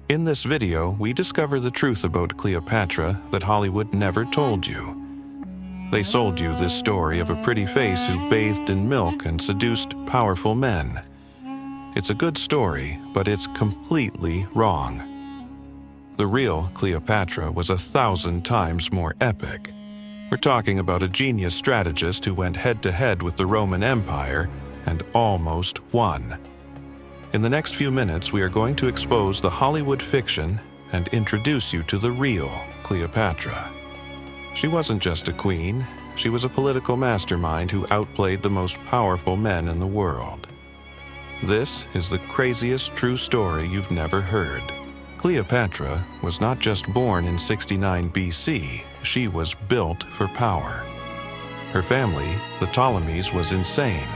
In this video, we discover the truth about Cleopatra that Hollywood never told you. They sold you this story of a pretty face who bathed in milk and seduced powerful men. It's a good story, but it's completely wrong. The real Cleopatra was 1,000 times more epic. We're talking about a genius strategist who went head-to-head with the Roman Empire and almost won. In the next few minutes, we are going to expose the Hollywood fiction and introduce you to the real Cleopatra. She wasn't just a queen, she was a political mastermind who outplayed the most powerful men in the world. This is the craziest true story you've never heard. Cleopatra was not just born in 69 BC, she was built for power. Her family, the Ptolemies, was insane.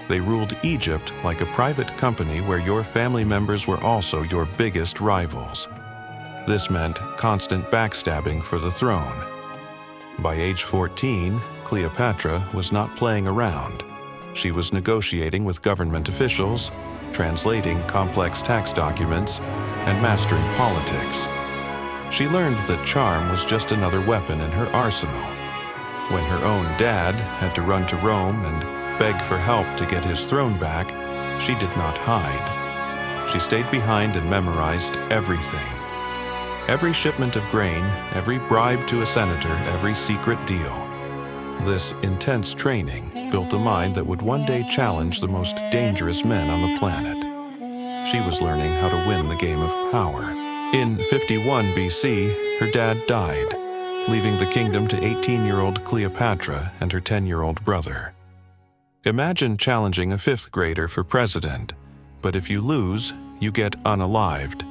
They ruled Egypt like a private company where your family members were also your biggest rivals. This meant constant backstabbing for the throne. By age 14, Cleopatra was not playing around. She was negotiating with government officials, translating complex tax documents, and mastering politics. She learned that charm was just another weapon in her arsenal. When her own dad had to run to Rome and beg for help to get his throne back, she did not hide. She stayed behind and memorized everything. Every shipment of grain, every bribe to a senator, every secret deal. This intense training built a mind that would one day challenge the most dangerous men on the planet. She was learning how to win the game of power. In 51 BC, her dad died, leaving the kingdom to 18-year-old Cleopatra and her 10-year-old brother. Imagine challenging a 5th grader for president, but if you lose, you get unalived.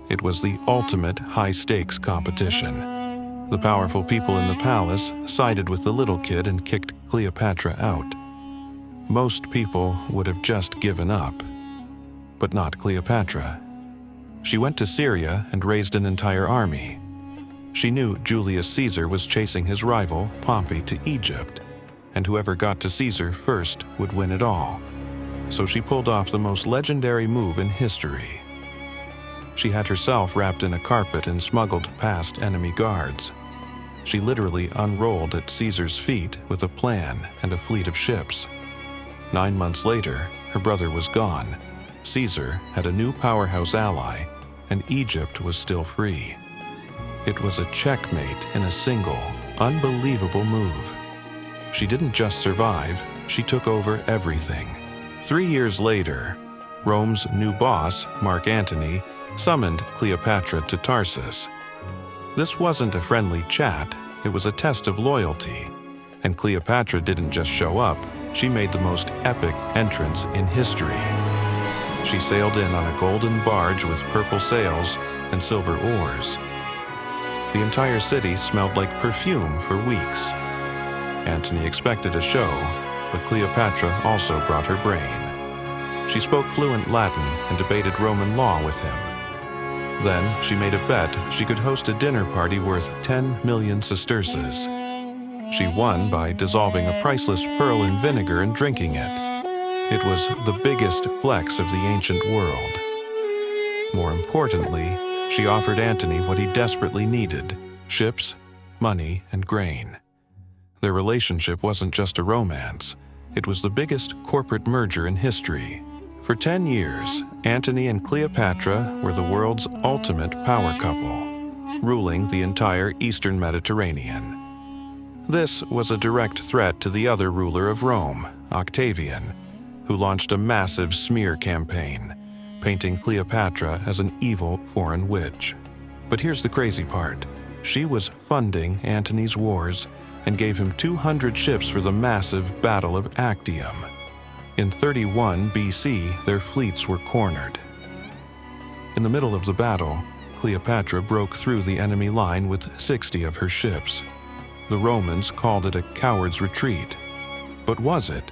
It was the ultimate high-stakes competition. The powerful people in the palace sided with the little kid and kicked Cleopatra out. Most people would have just given up, but not Cleopatra. She went to Syria and raised an entire army. She knew Julius Caesar was chasing his rival, Pompey, to Egypt, and whoever got to Caesar first would win it all. So she pulled off the most legendary move in history. She had herself wrapped in a carpet and smuggled past enemy guards. She literally unrolled at Caesar's feet with a plan and a fleet of ships. 9 months later, her brother was gone. Caesar had a new powerhouse ally, and Egypt was still free. It was a checkmate in a single, unbelievable move. She didn't just survive, she took over everything. 3 years later, Rome's new boss, Mark Antony, summoned Cleopatra to Tarsus. This wasn't a friendly chat, it was a test of loyalty. And Cleopatra didn't just show up, she made the most epic entrance in history. She sailed in on a golden barge with purple sails and silver oars. The entire city smelled like perfume for weeks. Antony expected a show, but Cleopatra also brought her brain. She spoke fluent Latin and debated Roman law with him. Then she made a bet she could host a dinner party worth 10 million sesterces. She won by dissolving a priceless pearl in vinegar and drinking it. It was the biggest flex of the ancient world. More importantly, she offered Antony what he desperately needed: ships, money, and grain. Their relationship wasn't just a romance, it was the biggest corporate merger in history. For 10 years, Antony and Cleopatra were the world's ultimate power couple, ruling the entire Eastern Mediterranean. This was a direct threat to the other ruler of Rome, Octavian, who launched a massive smear campaign, painting Cleopatra as an evil foreign witch. But here's the crazy part. She was funding Antony's wars and gave him 200 ships for the massive Battle of Actium. In 31 BC, their fleets were cornered. In the middle of the battle, Cleopatra broke through the enemy line with 60 of her ships. The Romans called it a coward's retreat. But was it?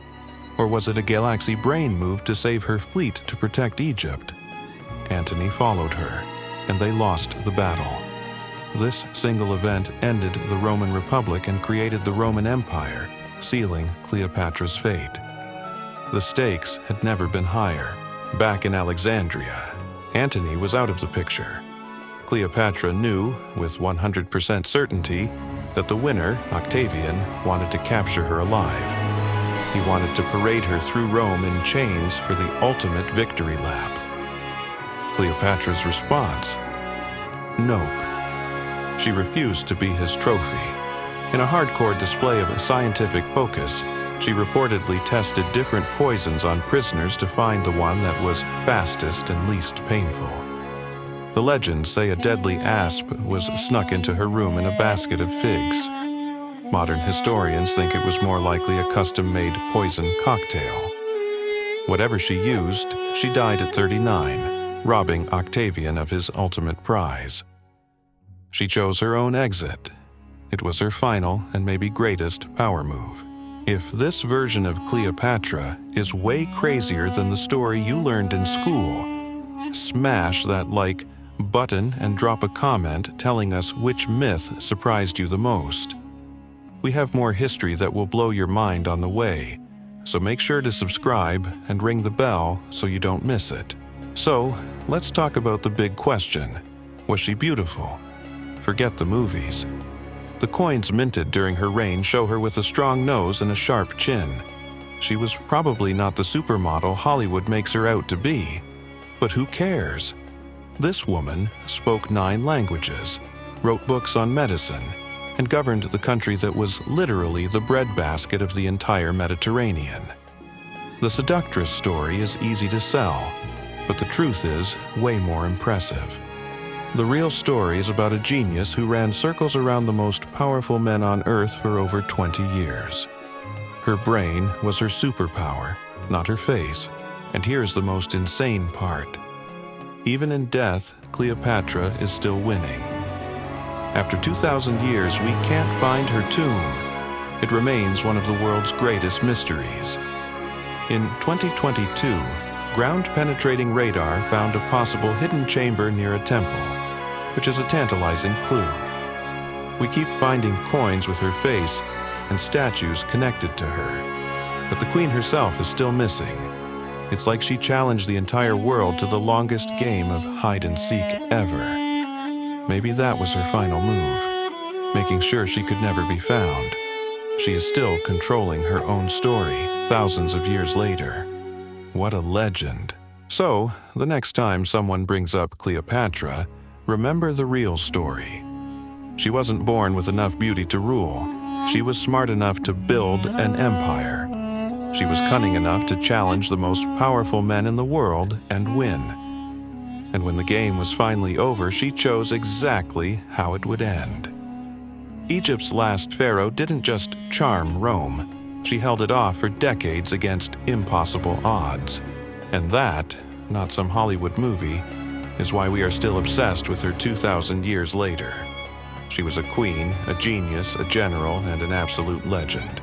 Or was it a galaxy brain move to save her fleet to protect Egypt? Antony followed her, and they lost the battle. This single event ended the Roman Republic and created the Roman Empire, sealing Cleopatra's fate. The stakes had never been higher. Back in Alexandria, Antony was out of the picture. Cleopatra knew, with 100% certainty, that the winner, Octavian, wanted to capture her alive. He wanted to parade her through Rome in chains for the ultimate victory lap. Cleopatra's response? Nope. She refused to be his trophy. In a hardcore display of scientific focus, she reportedly tested different poisons on prisoners to find the one that was fastest and least painful. The legends say a deadly asp was snuck into her room in a basket of figs. Modern historians think it was more likely a custom-made poison cocktail. Whatever she used, she died at 39, robbing Octavian of his ultimate prize. She chose her own exit. It was her final and maybe greatest power move. If this version of Cleopatra is way crazier than the story you learned in school, smash that like button and drop a comment telling us which myth surprised you the most. We have more history that will blow your mind on the way, so make sure to subscribe and ring the bell so you don't miss it. So, let's talk about the big question. Was she beautiful? Forget the movies. The coins minted during her reign show her with a strong nose and a sharp chin. She was probably not the supermodel Hollywood makes her out to be. But who cares? This woman spoke 9 languages, wrote books on medicine, and governed the country that was literally the breadbasket of the entire Mediterranean. The seductress story is easy to sell, but the truth is way more impressive. The real story is about a genius who ran circles around the most powerful men on Earth for over 20 years. Her brain was her superpower, not her face, and here's the most insane part. Even in death, Cleopatra is still winning. After 2,000 years, we can't find her tomb. It remains one of the world's greatest mysteries. In 2022, ground-penetrating radar found a possible hidden chamber near a temple, which is a tantalizing clue. We keep finding coins with her face and statues connected to her, but the queen herself is still missing. It's like she challenged the entire world to the longest game of hide-and-seek ever. Maybe that was her final move, making sure she could never be found. She is still controlling her own story thousands of years later. What a legend. So, the next time someone brings up Cleopatra, remember the real story. She wasn't born with enough beauty to rule. She was smart enough to build an empire. She was cunning enough to challenge the most powerful men in the world and win. And when the game was finally over, she chose exactly how it would end. Egypt's last pharaoh didn't just charm Rome. She held it off for decades against impossible odds. And that, not some Hollywood movie, is why we are still obsessed with her 2,000 years later. She was a queen, a genius, a general, and an absolute legend.